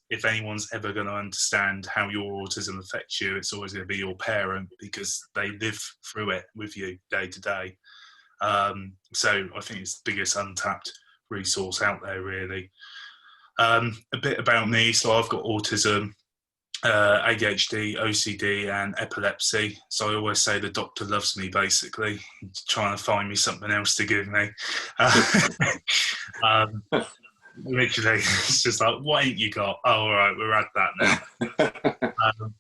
if anyone's ever going to understand how your autism affects you, it's always going to be your parent, because they live through it with you day to day. So I think it's the biggest untapped resource out there, really. A bit about me. So I've got autism, ADHD, OCD, and epilepsy. So I always say the doctor loves me, basically, trying to find me something else to give me. Literally, it's just like, what ain't you got? Oh, all right, we're at that now.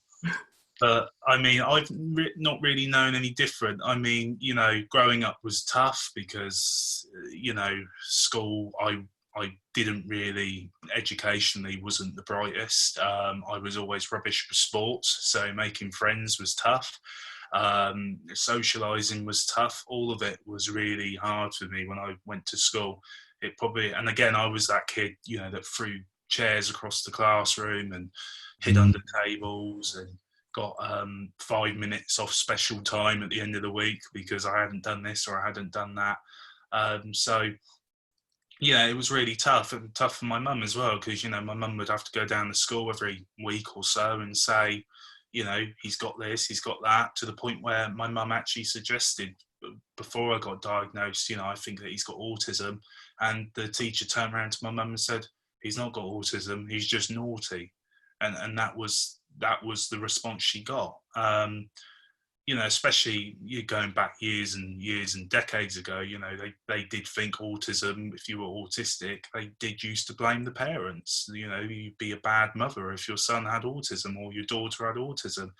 But I mean, I've not really known any different. I mean, you know, growing up was tough because, you know, school, I didn't really, educationally wasn't the brightest. I was always rubbish for sports, so making friends was tough. Socialising was tough. All of it was really hard for me when I went to school. It probably, and again, I was that kid, you know, that threw chairs across the classroom and hid under tables and got 5 minutes off special time at the end of the week because I hadn't done this or I hadn't done that. So yeah, it was really tough, and tough for my mum as well, because, you know, my mum would have to go down to school every week or so and say, you know, he's got this, he's got that, to the point where my mum actually suggested, before I got diagnosed, you know, I think that he's got autism. And the teacher turned around to my mum and said, he's not got autism, he's just naughty. And that was the response she got. You know, especially you going back years and years and decades ago, you know, they did think autism, if you were autistic, they did used to blame the parents. You know, you'd be a bad mother if your son had autism or your daughter had autism.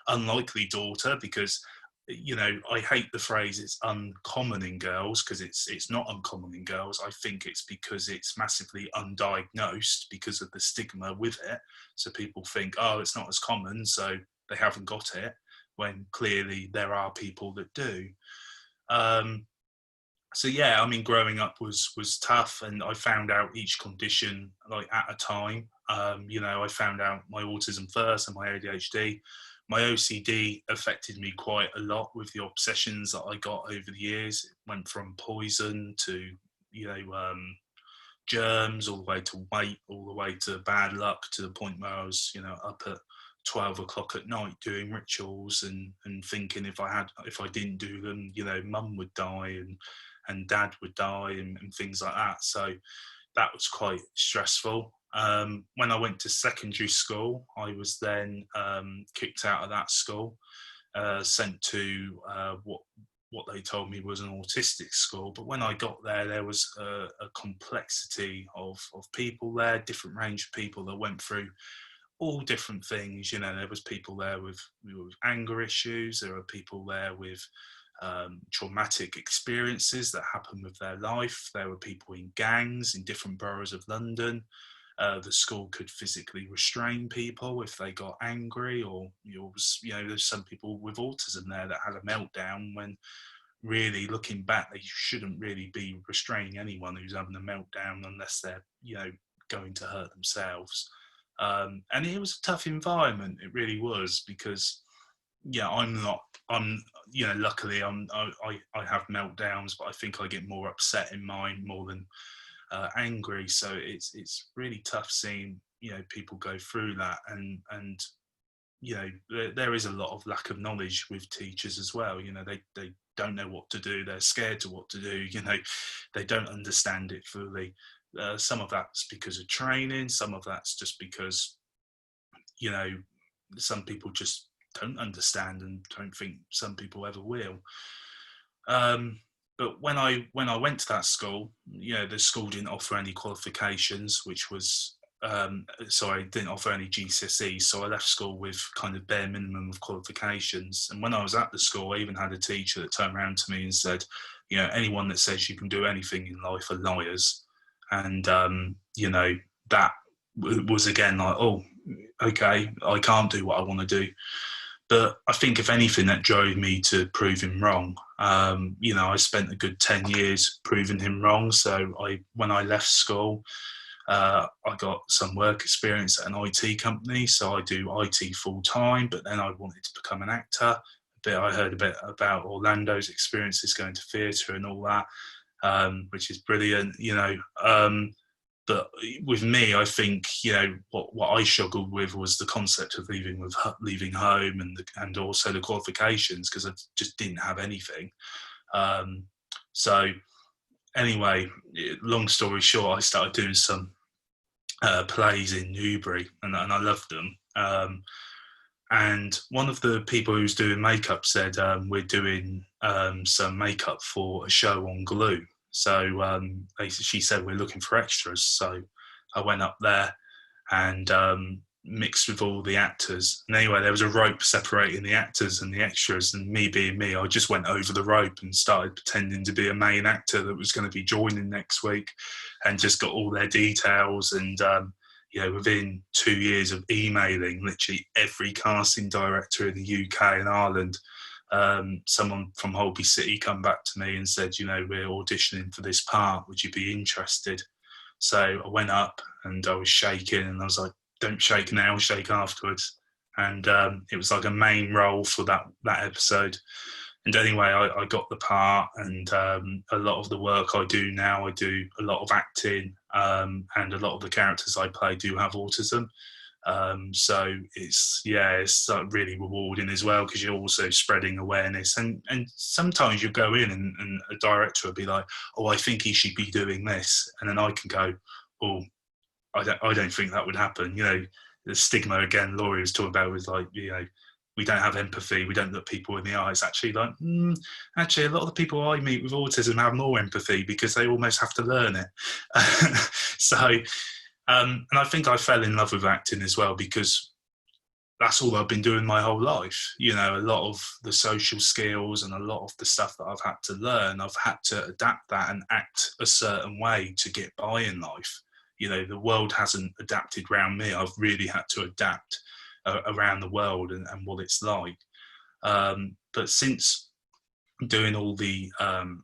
Unlikely daughter, because, you know, I hate the phrase it's uncommon in girls, because it's not uncommon in girls. I think it's because it's massively undiagnosed because of the stigma with it. So people think, oh, it's not as common, so they haven't got it, when clearly there are people that do. So yeah, I mean, growing up was tough, and I found out each condition like at a time. You know, I found out my autism first and my ADHD. My OCD affected me quite a lot with the obsessions that I got over the years. It went from poison to, you know, germs, all the way to weight, all the way to bad luck, to the point where I was, you know, up at 12 o'clock at night doing rituals and thinking if I didn't do them, you know, mum would die and dad would die and things like that. So that was quite stressful. When I went to secondary school, I was then kicked out of that school, sent to what they told me was an autistic school. But when I got there, there was a complexity of people there, different range of people that went through all different things. You know, there was people there with anger issues. There were people there with traumatic experiences that happened with their life. There were people in gangs in different boroughs of London. The school could physically restrain people if they got angry, or you know, there's some people with autism there that had a meltdown, when really looking back, they shouldn't really be restraining anyone who's having a meltdown unless they're, you know, going to hurt themselves. And it was a tough environment. It really was, because yeah, you know, luckily I have meltdowns, but I think I get more upset in mine more than angry. So it's really tough seeing, you know, people go through that, and you know, there is a lot of lack of knowledge with teachers as well. You know, they don't know what to do. They're scared to what to do. You know, they don't understand it fully. Some of that's because of training. Some of that's just because, you know, some people just don't understand and don't think some people ever will. But when I went to that school, you know, the school didn't offer any qualifications, which was, sorry, didn't offer any GCSEs. So I left school with kind of bare minimum of qualifications. And when I was at the school, I even had a teacher that turned around to me and said, you know, anyone that says you can do anything in life are liars. And, you know, that was again like, oh, okay, I can't do what I want to do. But I think if anything, that drove me to prove him wrong. You know, I spent a good 10 years proving him wrong. So when I left school, I got some work experience at an IT company. So I do IT full time, but then I wanted to become an actor. I heard a bit about Orlando's experiences going to theatre and all that, which is brilliant, you know. But with me, I think, you know, what I struggled with was the concept of leaving home, and also the qualifications, because I just didn't have anything. So anyway, long story short, I started doing some plays in Newbury, and I loved them. And one of the people who was doing makeup said, we're doing some makeup for a show on Glue. So she said, we're looking for extras. So I went up there and mixed with all the actors. And anyway, there was a rope separating the actors and the extras, and me being me, I just went over the rope and started pretending to be a main actor that was going to be joining next week, and just got all their details. And you know, within 2 years of emailing literally every casting director in the UK and Ireland, someone from Holby City come back to me and said, you know, we're auditioning for this part, would you be interested? So I went up and I was shaking, and I was like, don't shake now, shake afterwards. And it was like a main role for that episode. And anyway, I got the part, and a lot of the work I do now, I do a lot of acting, and a lot of the characters I play do have autism. So it's really rewarding as well, because you're also spreading awareness. And sometimes you go in and a director will be like, oh, I think he should be doing this. And then I can go, oh, I don't think that would happen. You know, the stigma, again, Laurie was talking about, was like, you know, we don't have empathy, we don't look people in the eye. It's actually like, actually, a lot of the people I meet with autism have more empathy, because they almost have to learn it. So, and I think I fell in love with acting as well, because that's all I've been doing my whole life. You know, a lot of the social skills and a lot of the stuff that I've had to learn, I've had to adapt that and act a certain way to get by in life. You know, the world hasn't adapted around me. I've really had to adapt around the world and what it's like. But since doing all the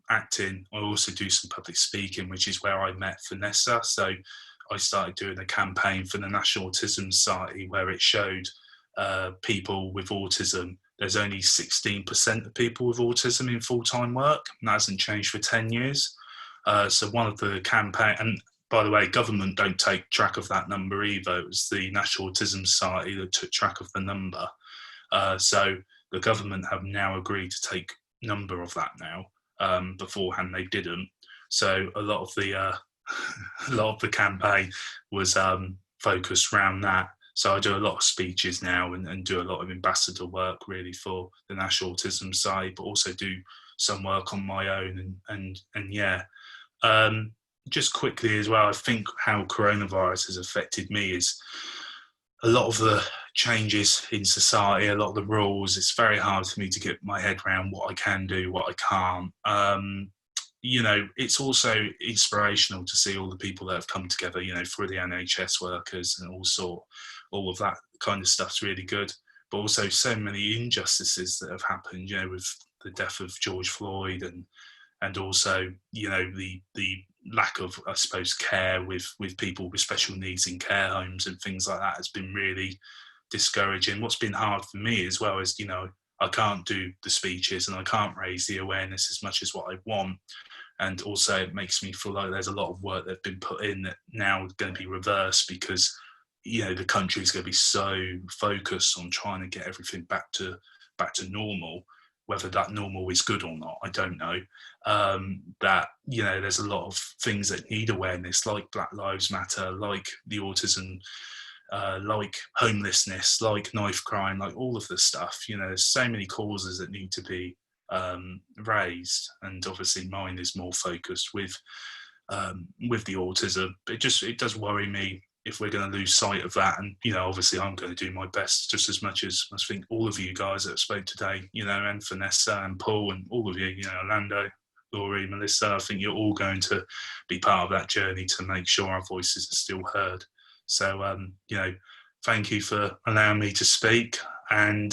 acting, I also do some public speaking, which is where I met Vanessa. So I started doing a campaign for the National Autism Society, where it showed people with autism, there's only 16% of people with autism in full-time work, and that hasn't changed for 10 years. So one of the campaign, and by the way, government don't take track of that number either. It was the National Autism Society that took track of the number. So the government have now agreed to take number of that now. Beforehand they didn't. So a lot of the campaign was focused around that. So I do a lot of speeches now and do a lot of ambassador work really for the National Autism Society, but also do some work on my own. And yeah. Just quickly as well, I think how coronavirus has affected me is a lot of the changes in society, a lot of the rules. It's very hard for me to get my head around what I can do, what I can't. You know, it's also inspirational to see all the people that have come together, you know, for the NHS workers and all of that kind of stuff's really good. But also so many injustices that have happened, you know, with the death of George Floyd, and also, you know, the lack of, I suppose, care with people with special needs in care homes and things like that has been really discouraging. What's been hard for me as well is, you know, I can't do the speeches and I can't raise the awareness as much as what I want. And also it makes me feel like there's a lot of work that's been put in that now is going to be reversed, because, you know, the country is going to be so focused on trying to get everything back to normal. Whether that normal is good or not, I don't know. That, you know, there's a lot of things that need awareness, like Black Lives Matter, like the autism, like homelessness, like knife crime, like all of this stuff. You know, there's so many causes that need to be raised, and obviously mine is more focused with the autism. It does worry me if we're going to lose sight of that. And, you know, obviously I'm going to do my best, just as much as I think all of you guys that spoke today, you know, and Vanessa and Paul and all of you, you know, Orlando, Laurie, Melissa, I think you're all going to be part of that journey to make sure our voices are still heard. So, you know, thank you for allowing me to speak. And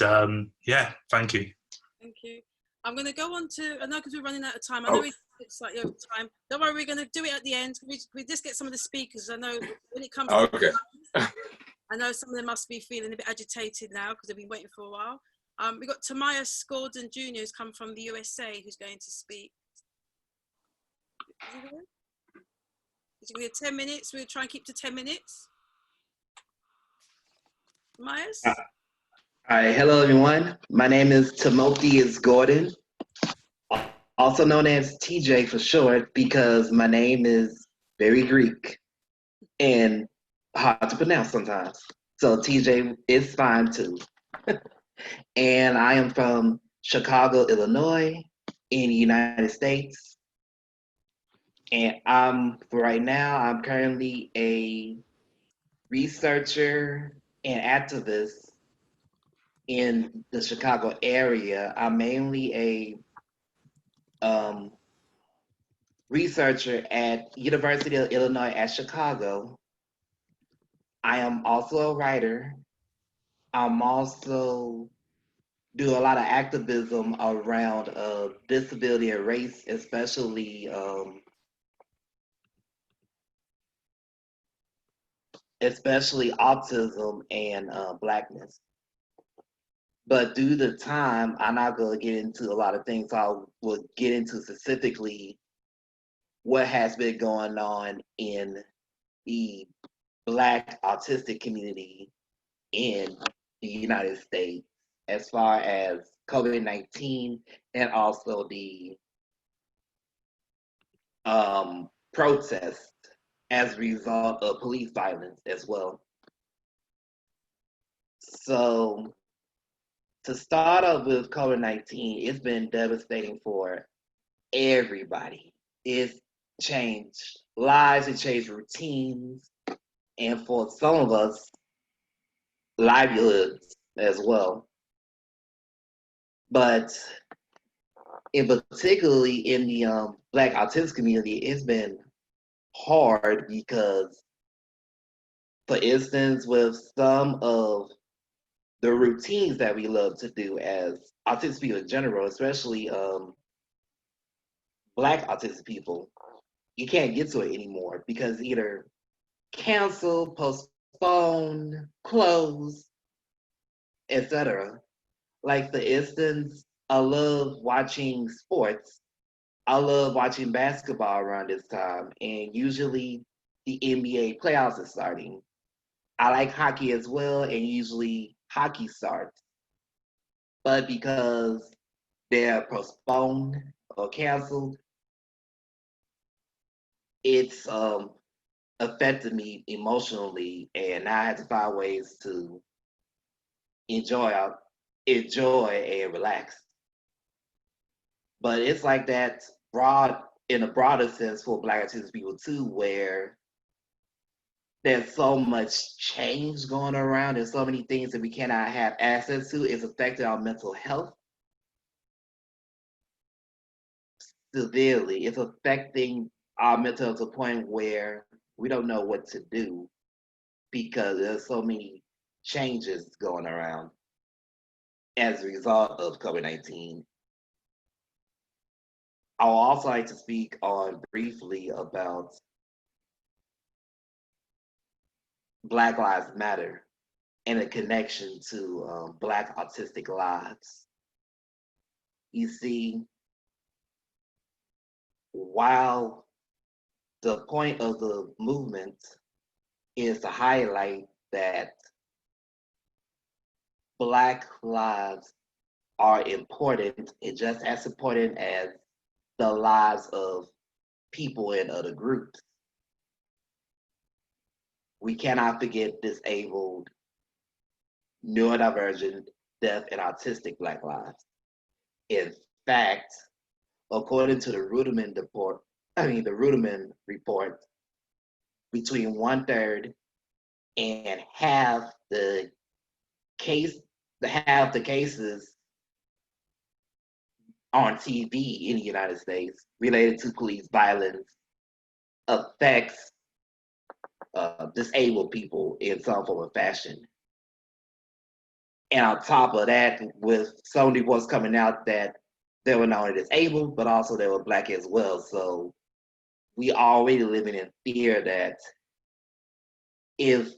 yeah, thank you. Thank you. I'm going to go on to, I know because we're running out of time. I know it's like over time. Don't worry, we're going to do it at the end. We just get some of the speakers. I know when it comes to I know some of them must be feeling a bit agitated now because they've been waiting for a while. We've got Timotheus Gordon Jr. who's come from the USA who's going to speak. It's going to be 10 minutes. We'll try and keep to 10 minutes. Myers? All right, hello everyone. My name is Timotheus Gordon, also known as TJ for short, because my name is very Greek and hard to pronounce sometimes. So TJ is fine too. And I am from Chicago, Illinois, in the United States. And right now, I'm currently a researcher and activist in the Chicago area. I'm mainly a researcher at University of Illinois at Chicago. I am also a writer. I'm also do a lot of activism around disability and race, especially autism and Blackness. But due to time, I'm not going to get into a lot of things. So I will get into specifically what has been going on in the Black autistic community in the United States as far as COVID-19 and also the protests as a result of police violence as well. So to start off with COVID-19, it's been devastating for everybody. It's changed lives, it changed routines, and for some of us, livelihoods as well. But particularly in the Black autistic community, it's been hard because, for instance, with some of the routines that we love to do as autistic people in general, especially Black autistic people, you can't get to it anymore because either cancel, postpone, close, etc. Like for instance, I love watching sports. I love watching basketball around this time, and usually the NBA playoffs are starting. I like hockey as well, and usually hockey starts. But because they're postponed or canceled, it's affected me emotionally, and now I have to find ways to enjoy and relax. But it's like that in a broader sense for Black autistic people too, where there's so much change going around. There's so many things that we cannot have access to. It's affecting our mental health severely. It's affecting our mental health to a point where we don't know what to do because there's so many changes going around as a result of COVID-19. I would also like to speak on briefly about Black Lives Matter and a connection to Black autistic lives. You see, while the point of the movement is to highlight that Black lives are important and just as important as the lives of people in other groups. We cannot forget disabled, neurodivergent, deaf, and autistic Black lives. In fact, according to the Ruderman report, between 1/3 and half the cases on TV in the United States related to police violence affects disabled people in some form or fashion. And on top of that, with some reports coming out that they were not only disabled, but also they were Black as well. So we already living in fear that if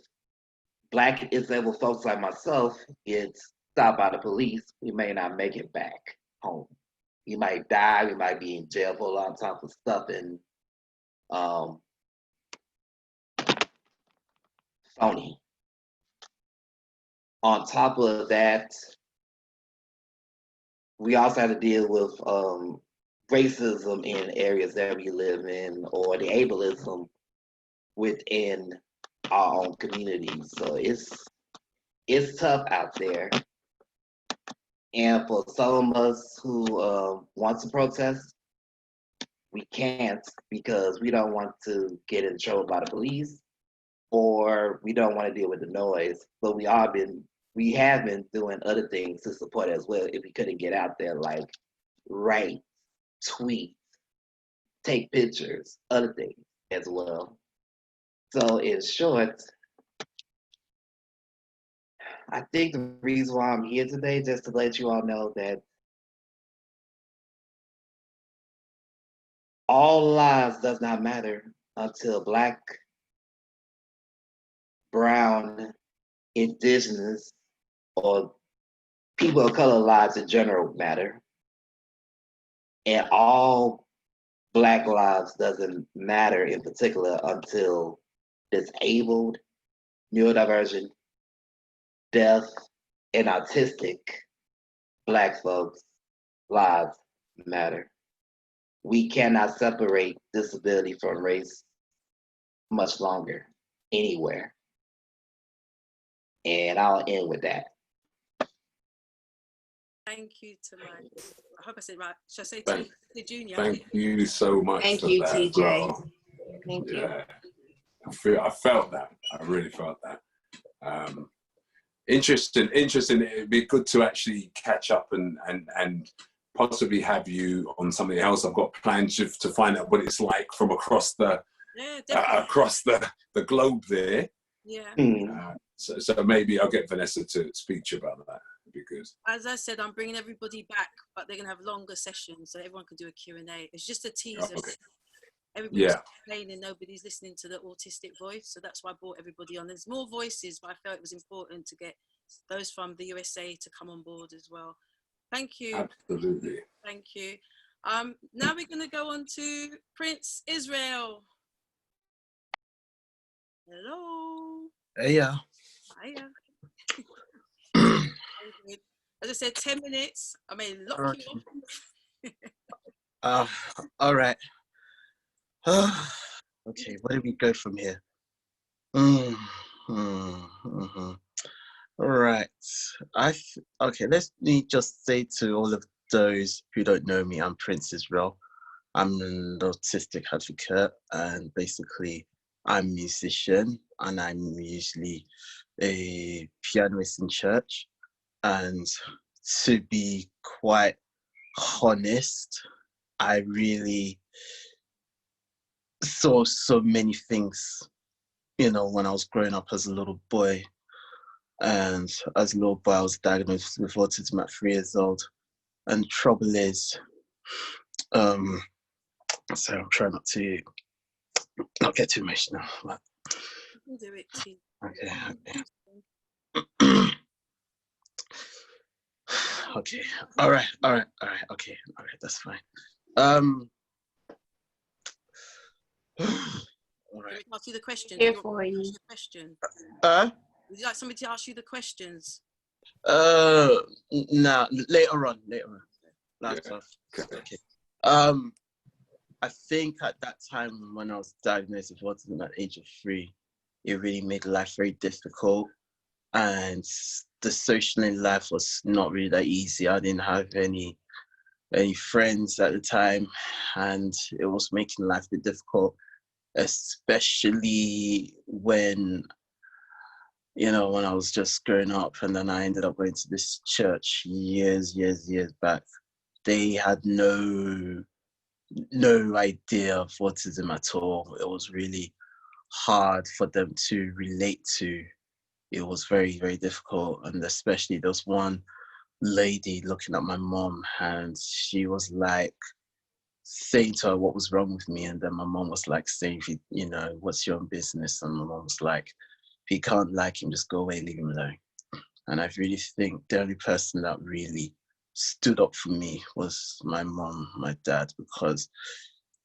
Black disabled folks like myself get stopped by the police, we may not make it back home. We might die, we might be in jail for a long time for stuff. And phony. On top of that, we also have to deal with racism in areas that we live in, or the ableism within our own communities. So it's tough out there. And for some of us who want to protest, we can't because we don't want to get in trouble by the police, or we don't want to deal with the noise. But we have been doing other things to support as well if we couldn't get out there, like write, tweet, take pictures, other things as well. So in short, I think the reason why I'm here today, just to let you all know that all lives does not matter until Black, brown, indigenous, or people of color lives in general matter. And all Black lives doesn't matter in particular until disabled, neurodivergent, deaf, and autistic Black folks' lives matter. We cannot separate disability from race much longer, anywhere. And I'll end with that. Thank you, Tamai. I hope I said it right. Should I say TJ Junior? Thank you so much. Thank for you, that, TJ. bro. Thank you. I felt that. I really felt that. Interesting. It'd be good to actually catch up and possibly have you on something else. I've got plans to find out what it's like from across the globe there. Yeah. So maybe I'll get Vanessa to speak to you about that. It'd be good. As I said, I'm bringing everybody back, but they're going to have longer sessions so everyone can do a Q&A. It's just a teaser. Okay. Everybody's complaining, nobody's listening to the autistic voice, so that's why I brought everybody on. There's more voices, but I felt it was important to get those from the USA to come on board as well. Thank you. Absolutely. Thank you. Now we're going to go on to Prince Israel. Hello. Yeah. Hiya. As I said, 10 minutes. I may lock you off. All right. Okay, where do we go from here? All right. Okay, let me just say to all of those who don't know me, I'm Prince Israel. I'm an autistic advocate, and basically I'm a musician, and I'm usually a pianist in church. And to be quite honest, I really saw so many things, when I was growing up as a little boy. And as a little boy, I was diagnosed with autism at 3 years old. And the trouble is, so I'm trying not to not get too emotional. But... You can do it too. Okay. Okay. All right. Okay. All right. That's fine. All right. Ask you the question. Here for you. Would you like somebody to ask you the questions? Nah, later on. Okay. I think at that time when I was diagnosed with autism at the age of 3, it really made life very difficult, and the social life was not really that easy. I didn't have any friends at the time, and it was making life a bit difficult, especially when I was just growing up. And then I ended up going to this church years back. They had no idea of autism at all. It was really hard for them to relate to. It was very, very difficult. And especially there was one lady looking at my mom, and she was like saying to her what was wrong with me. And then my mom was like saying, what's your own business? And my mom was like, if you can't like him, just go away, leave him alone. And I really think the only person that really stood up for me was my mom, my dad, because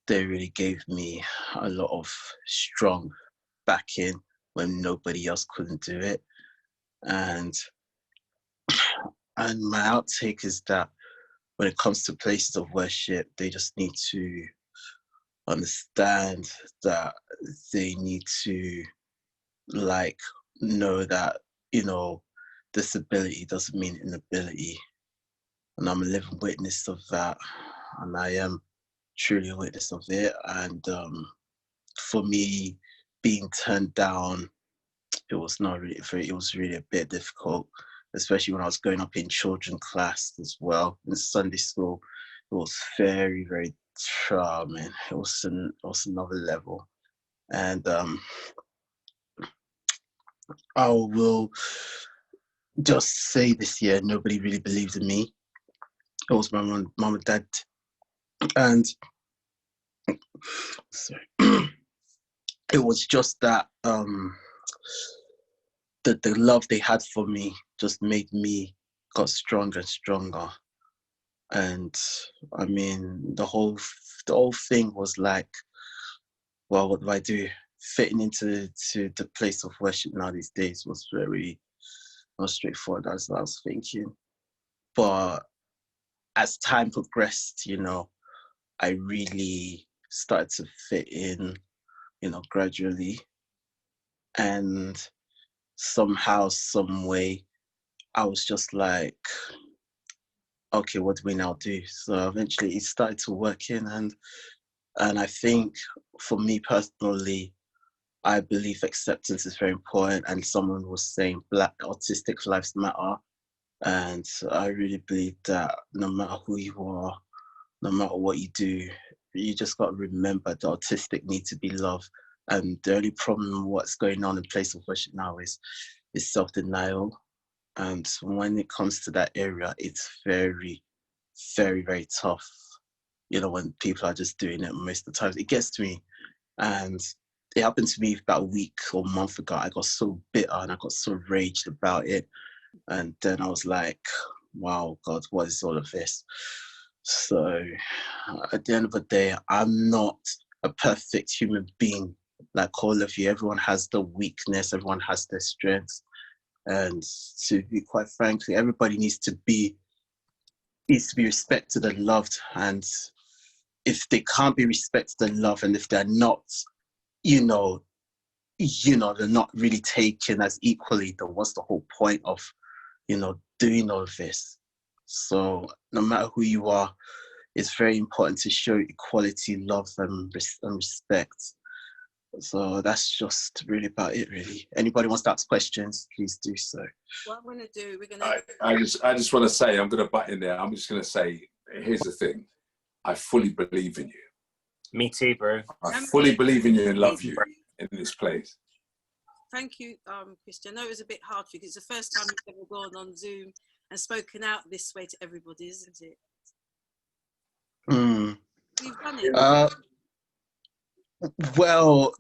they really gave me a lot of strong backing when nobody else couldn't do it. And my outtake is that when it comes to places of worship, they just need to understand that they need to like know that, you know, disability doesn't mean inability. And I'm a living witness of that. And I am truly a witness of it. And for me, being turned down, it was not really it was really a bit difficult, especially when I was growing up in children's class as well. In Sunday school, it was very, very man. It was another level. And I will just say this year, nobody really believed in me. It was my mom and dad. And sorry. It was just that the love they had for me just made me got stronger and stronger. And I mean, the whole thing was like, well, what do I do? Fitting into the place of worship now these days was very not straightforward, as I was thinking. But as time progressed, you know, I really started to fit in, you know, gradually. And somehow, some way, I was just like, okay, what do we now do? So eventually it started to work in, and I think for me personally, I believe acceptance is very important. And someone was saying Black autistic lives matter. And I really believe that no matter who you are, no matter what you do, you just got to remember the autistic need to be loved. And the only problem with what's going on in place of worship now is self-denial. And when it comes to that area, it's very, very, very tough. You know, when people are just doing it most of the time, it gets to me. And it happened to me about a week or a month ago. I got so bitter and I got so raged about it. And then I was like, wow, God, what is all of this? So at the end of the day, I'm not a perfect human being like all of you. Everyone has the weakness, everyone has their strengths. And to be quite frankly, everybody needs to be respected and loved. And if they can't be respected and loved, and if they're not, you know, they're not really taken as equally, then what's the whole point of, you know, doing all of this? So no matter who you are, it's very important to show equality, love, and respect. So that's just really about it, really. Anybody wants to ask questions, please do so. What I'm going to do, we're going to... I just want to say, I'm going to butt in there. I'm just going to say, here's the thing. I fully believe in you. Me too, bro. I fully believe in you and love you in this place. Thank you, Christian. I know it was a bit hard for you because it's the first time you've ever gone on Zoom and spoken out this way to everybody, isn't it? You've done it. Well,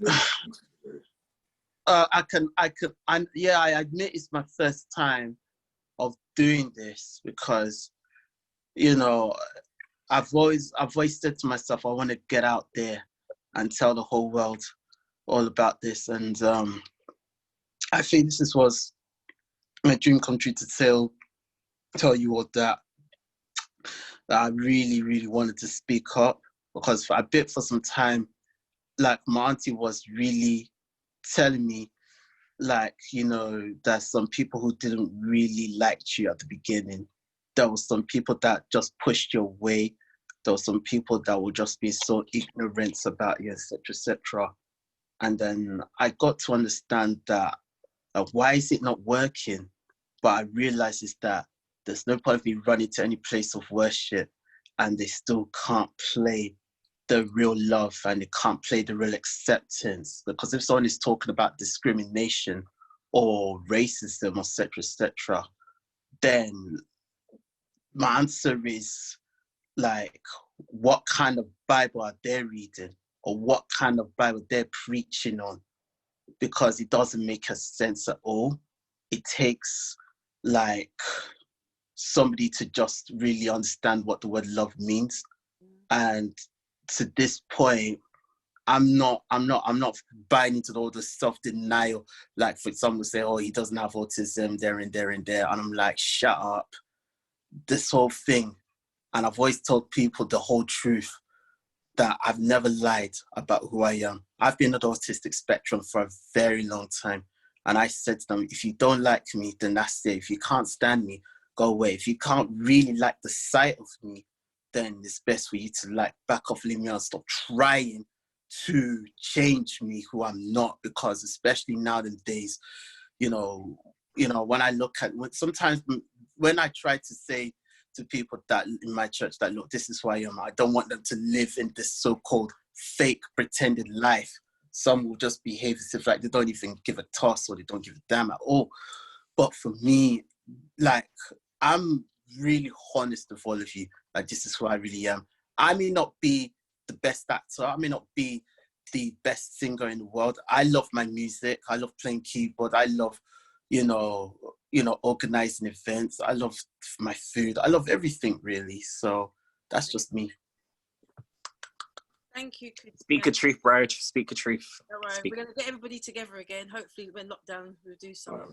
I admit it's my first time of doing this because, you know, I've always said to myself, I want to get out there and tell the whole world all about this. And I think this was my dream come true to tell you all that I really, really wanted to speak up, because for some time, like my auntie was really telling me, like, you know, there's some people who didn't really like you at the beginning. There was some people that just pushed you away. There were some people that would just be so ignorant about you, etc., etc. And then I got to understand that why is it not working? But I realized is that there's no point of me running to any place of worship and they still can't play the real love and they can't play the real acceptance. Because if someone is talking about discrimination or racism, etc., etc., then my answer is like, what kind of Bible are they reading, or what kind of Bible they're preaching on? Because it doesn't make a sense at all. It takes like somebody to just really understand what the word love means. And to this point, I'm not buying into all the self-denial. Like, for example, say, oh, he doesn't have autism, there and there and there. And I'm like, shut up. This whole thing. And I've always told people the whole truth, that I've never lied about who I am. I've been on the autistic spectrum for a very long time. And I said to them, if you don't like me, then that's it. If you can't stand me, go away. If you can't really like the sight of me, then it's best for you to like back off, leave me alone, stop trying to change me who I'm not. Because especially nowadays, you know, when I look at, sometimes when I try to say to people that in my church that, look, this is who I am, I don't want them to live in this so-called fake pretended life. Some will just behave as if like they don't even give a toss or they don't give a damn at all. But for me, like, I'm really honest with all of you. Like, this is who I really am. I may not be the best actor. I may not be the best singer in the world. I love my music. I love playing keyboard. I love, organizing events. I love my food. I love everything, really. So that's just me. Thank you, Chris. Speak a truth, bro. Speak a truth. All right, we're going to get everybody together again. Hopefully when lockdown, we'll do something.